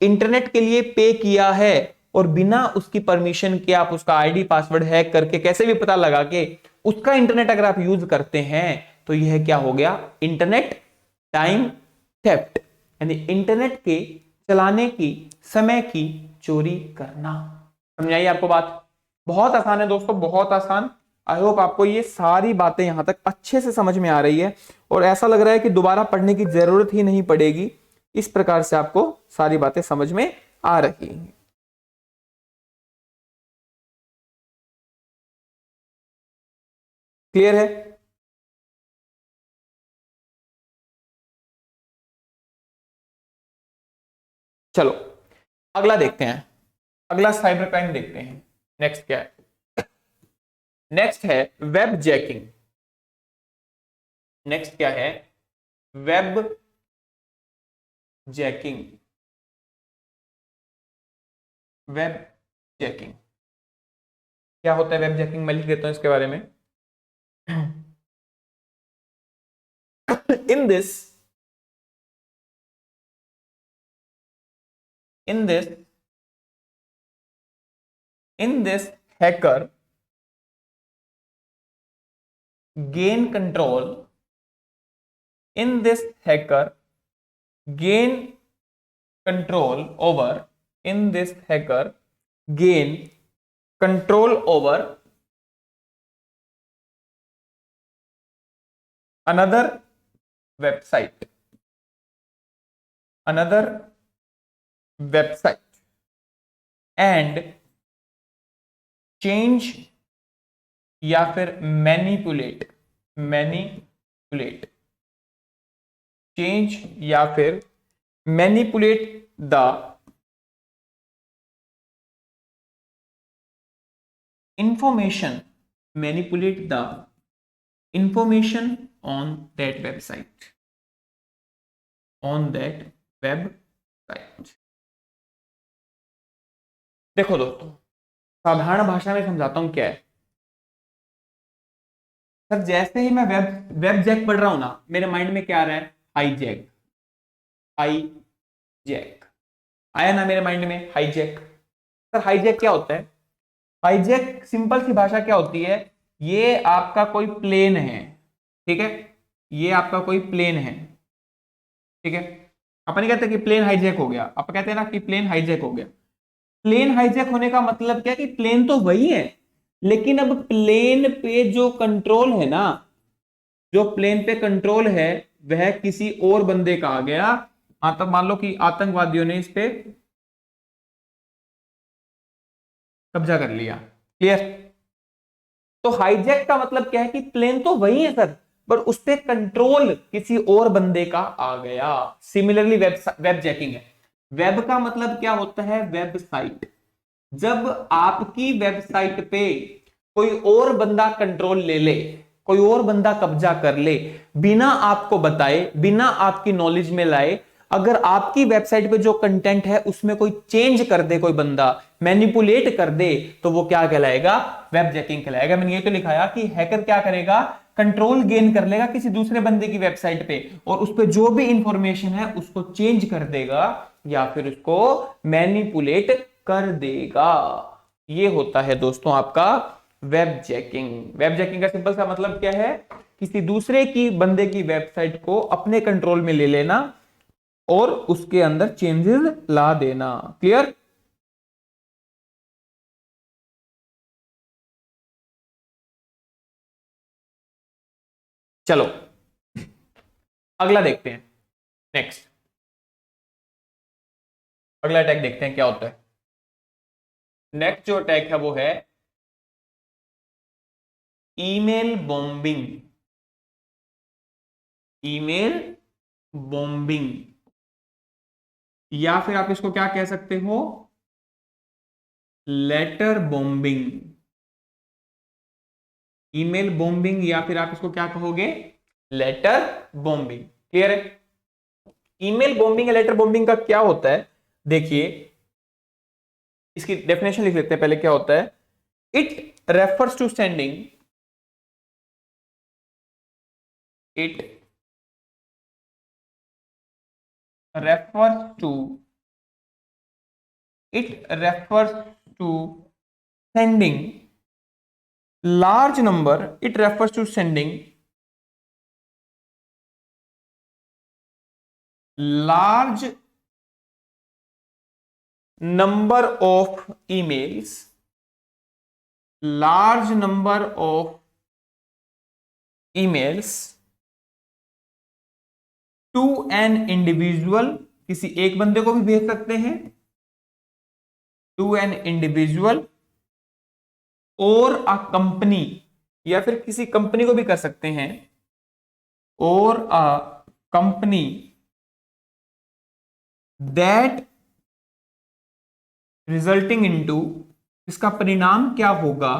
इंटरनेट के लिए पे किया है और बिना उसकी परमिशन के आप उसका आईडी पासवर्ड हैक करके कैसे भी पता लगा के उसका इंटरनेट अगर आप यूज करते हैं, तो यह क्या हो गया? Internet time theft. यानी इंटरनेट के चलाने की समय की चोरी करना। समझाइए आपको बात? बहुत आसान है दोस्तों, बहुत आसान। आई होप आपको ये सारी बातें यहां तक अच्छे से समझ में आ रही है और ऐसा लग रहा है कि दोबारा पढ़ने की जरूरत ही नहीं पड़ेगी। इस प्रकार से आपको सारी बातें समझ में आ रही हैं। क्लियर है? चलो अगला देखते हैं। अगला साइबर क्राइम देखते हैं। नेक्स्ट क्या है? नेक्स्ट है वेब जैकिंग। नेक्स्ट क्या है? Web jacking. वेब जैकिंग क्या होता है? वेब जैकिंग मैं लिख देता हूं इसके बारे में। in this in this in this hacker gain control in this hacker gain control over in this hacker gain control over another website another website and change या फिर मैनिपुलेट चेंज या फिर manipulate the information, manipulate the information on that website, on that website. देखो दोस्तों, साधारण भाषा में समझाता हूं क्या है। सर जैसे ही मैं वेब जैक पढ़ रहा हूं ना, मेरे माइंड में क्या आ रहा है, हाईजैक, हाईजैक आया ना मेरे माइंड में, हाईजैक। सर हाईजैक क्या होता है? हाईजैक सिंपल सी भाषा क्या होती है, ये आपका कोई प्लेन है, ठीक है, ये आपका कोई प्लेन है, ठीक है। अपन कहते हैं कि प्लेन हाईजैक हो गया, आप कहते हैं ना कि प्लेन हाईजैक हो गया। प्लेन हाईजैक होने का मतलब क्या, कि प्लेन तो वही है, लेकिन अब प्लेन पे जो कंट्रोल है ना, जो प्लेन पे कंट्रोल है वह किसी और बंदे का आ गया। तो मान लो कि आतंकवादियों ने इस पे कब्जा कर लिया, क्लियर। तो हाईजैक का मतलब क्या है, कि प्लेन तो वही है सर, पर उस पे कंट्रोल किसी और बंदे का आ गया। सिमिलरली वेब जैकिंग है। वेब का मतलब क्या होता है, वेबसाइट। जब आपकी वेबसाइट पे कोई और बंदा कंट्रोल ले ले, कोई और बंदा कब्जा कर ले, बिना आपको बताए, बिना आपकी नॉलेज में लाए, अगर आपकी वेबसाइट पे जो कंटेंट है उसमें कोई चेंज कर दे, कोई बंदा मैनिपुलेट कर दे, तो वो क्या कहलाएगा, वेब जैकिंग कहलाएगा। मैंने ये तो लिखाया कि हैकर क्या करेगा, कंट्रोल गेन कर लेगा किसी दूसरे बंदे की वेबसाइट पे, और उस पे जो भी इंफॉर्मेशन है उसको चेंज कर देगा या फिर उसको मैनिपुलेट कर देगा। ये होता है दोस्तों आपका वेब जैकिंग। वेब जैकिंग का सिंपल सा मतलब क्या है, किसी दूसरे की बंदे की वेबसाइट को अपने कंट्रोल में ले लेना और उसके अंदर चेंजेस ला देना, क्लियर। चलो अगला देखते हैं, नेक्स्ट अगला अटैक देखते हैं क्या होता है। नेक्स्ट जो अटैक है वो है ईमेल बॉम्बिंग। ईमेल बॉम्बिंग, या फिर आप इसको क्या कह सकते हो, लेटर बॉम्बिंग। ईमेल बॉम्बिंग या फिर आप इसको क्या कहोगे, लेटर बॉम्बिंग, क्लियर है। ईमेल बॉम्बिंग या लेटर बॉम्बिंग का क्या होता है, देखिए इसकी डेफिनेशन लिख लेते हैं पहले। क्या होता है, it refers to sending, it refers to it refers to sending large number, it refers to sending large number of emails, large number of emails to an individual, किसी एक बंदे को भी भेज सकते हैं, to an individual और a company, या फिर किसी कंपनी को भी कर सकते हैं, और a company that resulting into, इसका परिणाम क्या होगा,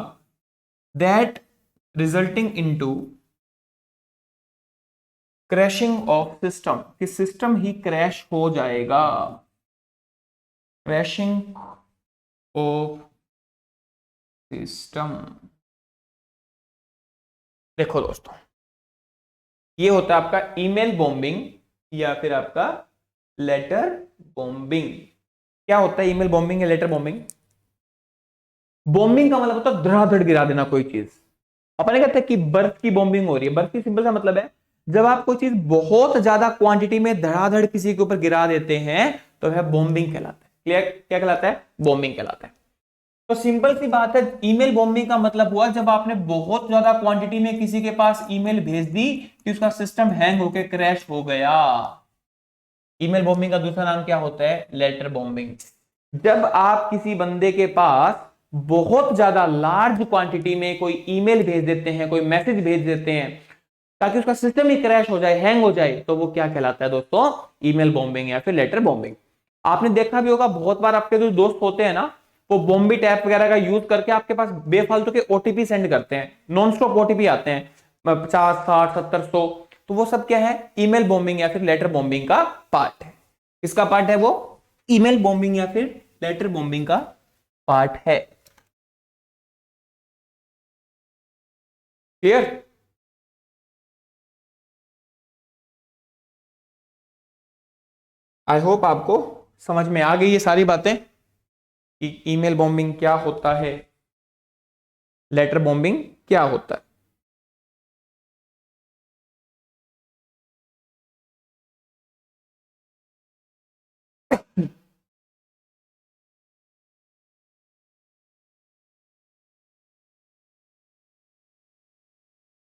that resulting into crashing of system, कि सिस्टम ही क्रैश हो जाएगा, क्रैशिंग ऑफ सिस्टम। देखो दोस्तों, ये होता है आपका ईमेल बॉम्बिंग या फिर आपका लेटर बॉम्बिंग। क्या होता है ईमेल बॉम्बिंग या लेटर बॉम्बिंग? बॉम्बिंग का मतलब होता है धड़ाधड़ गिरा देना कोई चीज। अपन कहते हैं कि बर्फ की बॉम्बिंग हो रही है, बर्फ की सिंपल सा मतलब है जब आप कोई चीज बहुत ज्यादा क्वांटिटी में धड़ाधड़ किसी के ऊपर गिरा देते हैं तो वह बॉम्बिंग कहलाता है। क्लियर, क्या कहलाता है, बॉम्बिंग कहलाता है। तो सिंपल सी बात है, ईमेल बॉम्बिंग का मतलब हुआ जब आपने बहुत ज्यादा क्वांटिटी में किसी के पास ईमेल भेज दी कि उसका सिस्टम हैंग होकर क्रैश हो गया। ईमेल बॉम्बिंग का दूसरा नाम क्या होता है, लेटर बॉम्बिंग। जब आप किसी बंदे के पास बहुत ज्यादा लार्ज क्वांटिटी में कोई ईमेल भेज देते हैं, कोई मैसेज भेज देते हैं, ताकि उसका सिस्टम ही क्रैश हो जाए, हैंग हो जाए, तो वो क्या कहलाता है दोस्तों, ईमेल बॉम्बिंग या फिर लेटर बॉम्बिंग। आपने देखा भी होगा बहुत बार आपके जो दोस्त होते हैं ना, वो बॉम्बी टैप वगैरह का यूज करके आपके पास बेफालतू के ओटीपी सेंड करते हैं, नॉन स्टॉप ओटीपी आते हैं 50 60 70 100। तो वो सब क्या है, ईमेल बॉम्बिंग या फिर लेटर बॉम्बिंग का पार्ट है। किसका पार्ट है वो, ईमेल बॉम्बिंग या फिर लेटर बॉम्बिंग का पार्ट है। क्लियर। आई होप आपको समझ में आ गई ये सारी बातें कि ईमेल बॉम्बिंग क्या होता है, लेटर बॉम्बिंग क्या होता है।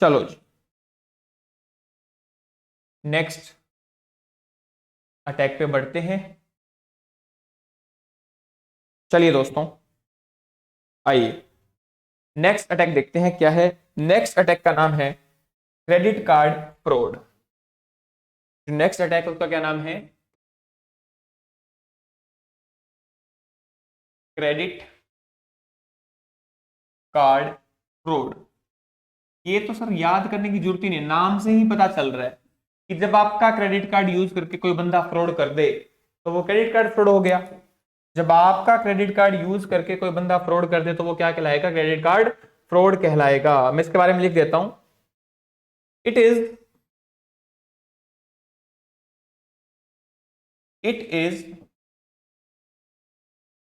चलो जी, नेक्स्ट अटैक पे बढ़ते हैं। चलिए दोस्तों, आइए नेक्स्ट अटैक देखते हैं क्या है। नेक्स्ट अटैक का नाम है credit card fraud. Next attack उसका क्या नाम है, क्रेडिट कार्ड फ्रॉड। ये तो सर याद करने की जरूरत ही नहीं, नाम से ही पता चल रहा है कि जब आपका क्रेडिट कार्ड यूज करके कोई बंदा फ्रॉड कर दे तो वो क्रेडिट कार्ड फ्रॉड हो गया। जब आपका क्रेडिट कार्ड यूज करके कोई बंदा फ्रॉड कर दे तो वो क्या कहलाएगा, क्रेडिट कार्ड फ्रॉड कहलाएगा। मैं इसके बारे में लिख देता हूं। It is it is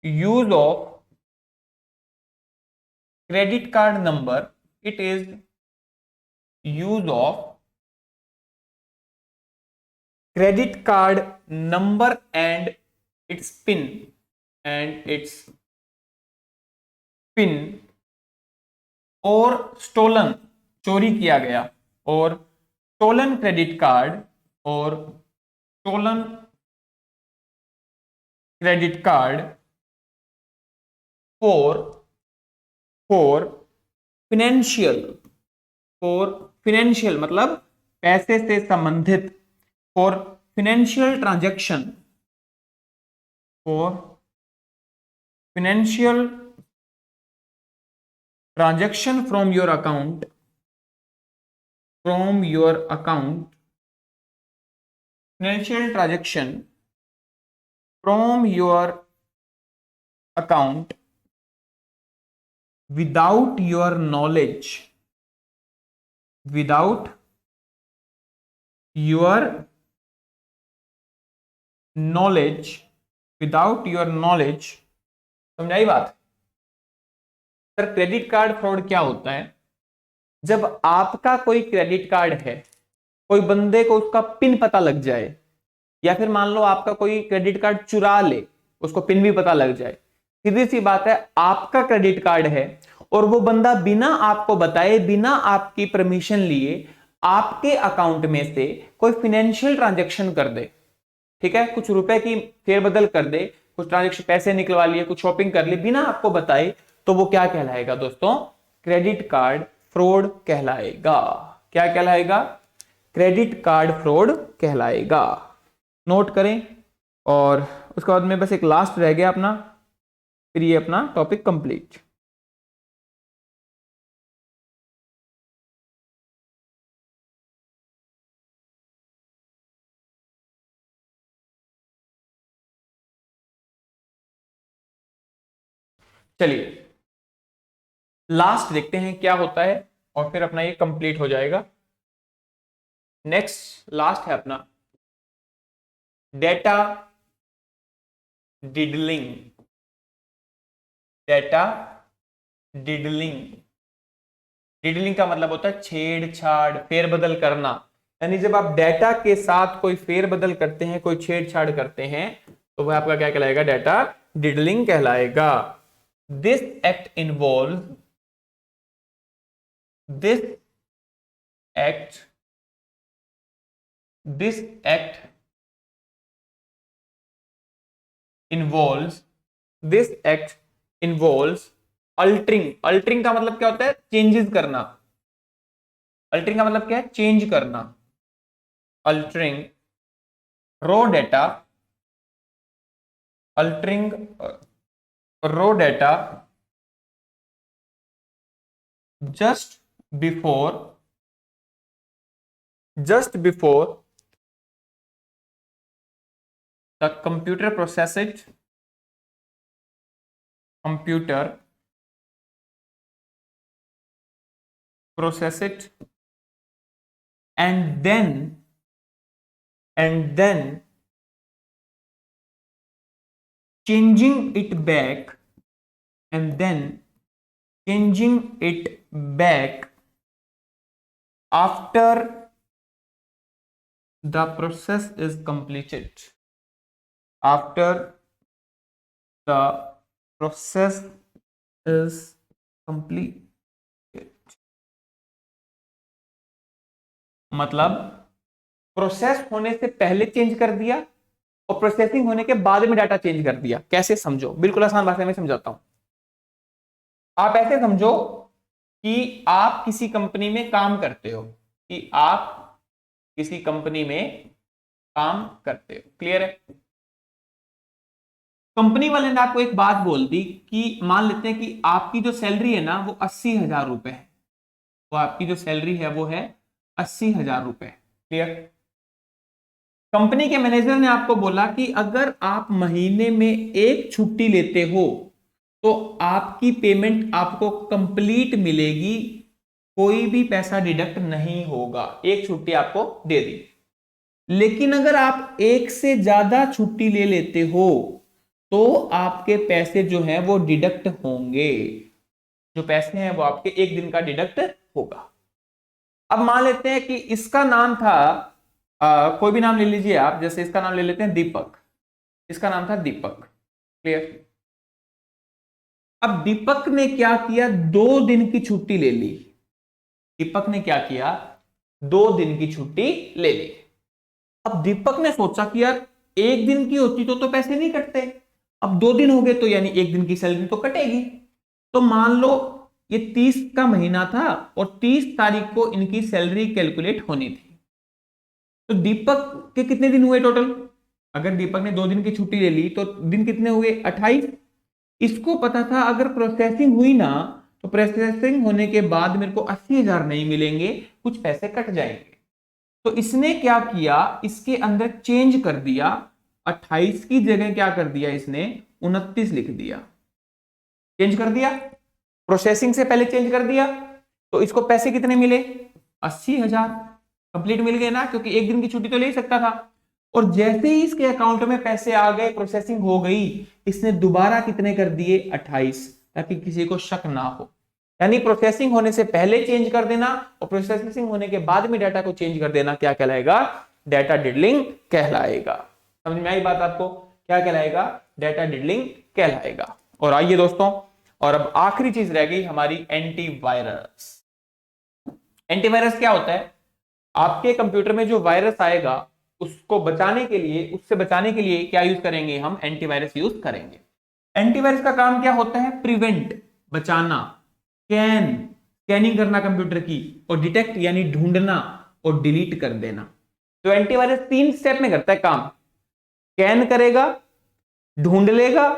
use of credit card number, it is use of credit card number and its pin और स्टोलन, चोरी किया गया, और स्टोलन क्रेडिट कार्ड और stolen credit card for for financial for financial मतलब पैसे से संबंधित, for financial transaction, for financial transaction from your account financial transaction from your account without your knowledge, without your knowledge, without your knowledge। समझाई बात। Sir credit card fraud क्या होता है, जब आपका कोई क्रेडिट कार्ड है, कोई बंदे को उसका पिन पता लग जाए, या फिर मान लो आपका कोई क्रेडिट कार्ड चुरा ले, उसको पिन भी पता लग जाए। सीधी सी बात है, आपका क्रेडिट कार्ड है और वो बंदा बिना आपको बताए, बिना आपकी परमिशन लिए आपके अकाउंट में से कोई फाइनेंशियल ट्रांजैक्शन कर दे, ठीक है, कुछ रुपए की फेरबदल कर दे, कुछ ट्रांजेक्शन पैसे निकलवा लिए, कुछ शॉपिंग कर ली बिना आपको बताए, तो वो क्या कहलाएगा दोस्तों, क्रेडिट कार्ड फ्रॉड कहलाएगा। क्या कहलाएगा, क्रेडिट कार्ड फ्रॉड कहलाएगा। नोट करें। और उसके बाद में बस एक लास्ट रह गया अपना, फिर ये अपना टॉपिक कंप्लीट। चलिए लास्ट देखते हैं क्या होता है और फिर अपना ये कंप्लीट हो जाएगा। नेक्स्ट लास्ट है अपना डेटा डिडलिंग। डेटा डिडलिंग, डिडलिंग का मतलब होता है छेड़छाड़, फेरबदल करना। यानी जब आप डेटा के साथ कोई फेरबदल करते हैं, कोई छेड़छाड़ करते हैं, तो वह आपका क्या कहलाएगा, डेटा डिडलिंग कहलाएगा। This act involve this act this act involves this act involves altering. Altering का मतलब क्या होता है, चेंजेस करना, अल्टरिंग का मतलब क्या है? चेंज करना। Altering raw data, altering raw data just before the computer process it, computer process it, and then changing it back, and then changing it back after the process is completed, after the process is complete। मतलब process होने से पहले change कर दिया और processing होने के बाद में डाटा चेंज कर दिया। कैसे समझो, बिल्कुल आसान भाषा में समझाता हूं। आप ऐसे समझो कि आप किसी कंपनी में काम करते हो, कि आप किसी कंपनी में काम करते हो, क्लियर है? कंपनी वाले ने आपको एक बात बोल दी कि मान लेते हैं कि आपकी जो सैलरी है ना वो 80,000 रुपए है, वो आपकी जो सैलरी है वो है 80,000 रुपए, क्लियर? कंपनी के मैनेजर ने आपको बोला कि अगर आप महीने में एक छुट्टी लेते हो तो आपकी पेमेंट आपको कंप्लीट मिलेगी, कोई भी पैसा डिडक्ट नहीं होगा, एक छुट्टी आपको दे दी। लेकिन अगर आप एक से ज्यादा छुट्टी ले लेते हो तो आपके पैसे जो हैं वो डिडक्ट होंगे, जो पैसे हैं वो आपके एक दिन का डिडक्ट होगा। अब मान लेते हैं कि इसका नाम था कोई भी नाम ले लीजिए आप, जैसे इसका नाम ले लेते हैं दीपक, इसका नाम था दीपक, क्लियर? अब दीपक ने क्या किया, 2 दिन की छुट्टी ले ली। दीपक ने क्या किया, 2 दिन की छुट्टी ले ली। अब दीपक ने सोचा कि यार एक दिन की होती तो पैसे नहीं कटते, अब 2 दिन हो गए तो यानी एक दिन की सैलरी तो कटेगी। तो मान लो ये 30 का महीना था और 30 तारीख को इनकी सैलरी कैलकुलेट होनी थी। तो दीपक के कितने दिन हुए टोटल? अगर दीपक ने 2 दिन की छुट्टी ले ली तो दिन कितने हुए? 28। इसको पता था अगर प्रोसेसिंग हुई ना तो प्रोसेसिंग होने के बाद मेरे को 80,000 नहीं मिलेंगे, कुछ पैसे कट जाएंगे। तो इसने क्या किया, इसके अंदर चेंज कर दिया, 28 की जगह क्या कर दिया इसने, 29 लिख दिया। चेंज कर दिया, प्रोसेसिंग से पहले चेंज कर दिया, तो इसको पैसे कितने मिले? 80,000 कंप्लीट मिल गए ना, क्योंकि एक दिन की छुट्टी तो ले ही सकता था। और जैसे ही इसके अकाउंट में पैसे आ गए, प्रोसेसिंग हो गई, इसने दोबारा कितने कर दिए? 28, ताकि किसी को शक ना हो। यानी प्रोसेसिंग होने से पहले चेंज कर देना और प्रोसेसिंग होने के बाद में डाटा को चेंज कर देना क्या कहलाएगा? डाटा डिडलिंग कहलाएगा। समझ में आई बात आपको? क्या कहलाएगा? डाटा डिडलिंग कहलाएगा। और आइए दोस्तों, और अब आखिरी चीज रह गई हमारी, एंटीवायरस। एंटीवायरस क्या होता है? आपके कंप्यूटर में जो वायरस आएगा उसको बचाने के लिए, उससे बचाने के लिए क्या यूज करेंगे? हम एंटीवायरस यूज करेंगे। एंटीवायरस का काम क्या होता है? प्रिवेंट, बचाना, स्कैनिंग करना कंप्यूटर की, और डिटेक्ट यानी ढूंढना, और डिलीट कर देना। तो एंटीवायरस 3 स्टेप में करता है काम। स्कैन करेगा, ढूंढ लेगा,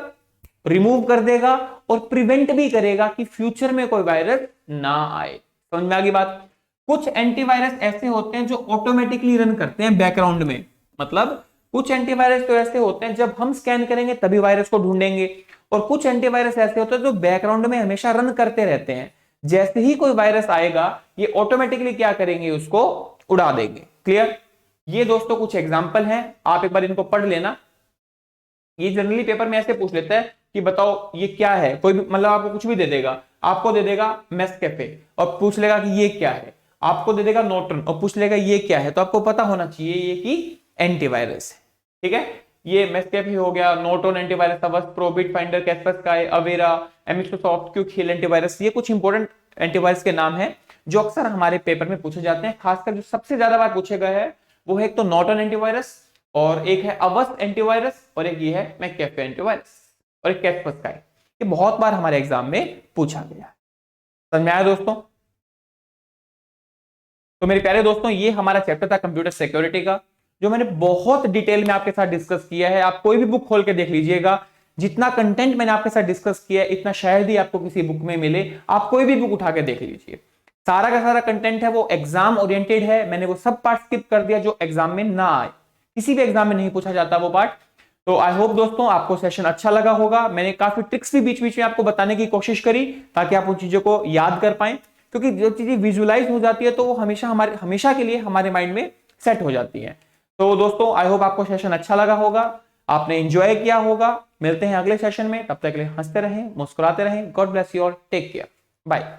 रिमूव कर देगा, और प्रिवेंट भी करेगा कि फ्यूचर में कोई वायरस ना आए। समझ में आ गई बात? कुछ एंटीवायरस ऐसे होते हैं जो ऑटोमेटिकली रन करते हैं बैकग्राउंड में। मतलब कुछ एंटीवायरस तो ऐसे होते हैं जब हम स्कैन करेंगे तभी वायरस को ढूंढेंगे, और कुछ एंटीवायरस ऐसे होते हैं जो बैकग्राउंड में हमेशा रन करते रहते हैं। जैसे ही कोई वायरस आएगा ये ऑटोमेटिकली क्या करेंगे? उसको उड़ा देंगे। क्लियर? ये दोस्तों कुछ एग्जाम्पल हैं, आप एक बार इनको पढ़ लेना। ये जनरली पेपर में ऐसे पूछ लेता है कि बताओ ये क्या है, कोई भी मतलब आपको कुछ भी दे देगा, आपको दे देगा नेस्कैफे और पूछ लेगा कि ये क्या है, आपको दे देगा नॉर्टन और पूछ लेगा ये क्या है, तो आपको पता होना चाहिए ये कि एंटीवायरस है। ठीक है, ये नेस्कैफे हो गया, Norton antivirus, Avast Pro, Bit Finder, Kaspersky, Avira, Emsisoft, Quick Heal antivirus. ये कुछ इंपॉर्टेंट एंटीवायरस के नाम है जो अक्सर हमारे पेपर में पूछे जाते हैं। खासकर जो सबसे ज्यादा बार पूछे गए हैं वो है एक तो नॉर्टन एंटीवायरस, और एक है अवस्ट एंटीवायरस, और एक ये है मैककेफे एंटीवायरस, और एक कैस्परस्काई। ये बहुत बार हमारे एग्जाम में पूछा गया है। समझ में आया दोस्तों? तो मेरे प्यारे दोस्तों, ये हमारा चैप्टर था कंप्यूटर सिक्योरिटी का, जो मैंने बहुत डिटेल में आपके साथ डिस्कस किया है। आप कोई भी बुक खोल के देख लीजिएगा, जितना कंटेंट मैंने आपके साथ डिस्कस किया है इतना शायद ही आपको किसी बुक में मिले। आप कोई भी बुक उठा के देख लीजिए, सारा का सारा कंटेंट है वो एग्जाम ओरिएंटेड है। मैंने वो सब पार्ट स्किप कर दिया जो एग्जाम में ना आए, किसी भी एग्जाम में नहीं पूछा जाता वो पार्ट। तो आई होप दोस्तों आपको सेशन अच्छा लगा होगा। मैंने काफी ट्रिक्स भी बीच बीच में आपको बताने की कोशिश करी ताकि आप उन चीजों को याद कर पाए, क्योंकि जो चीजें विजुअलाइज हो जाती है तो वो हमेशा के लिए हमारे माइंड में सेट हो जाती है। तो दोस्तों आई होप आपको सेशन अच्छा लगा होगा, आपने एंजॉय किया होगा। मिलते हैं अगले सेशन में, तब तक के लिए हंसते रहें, मुस्कुराते रहें। God bless you all, take care, bye.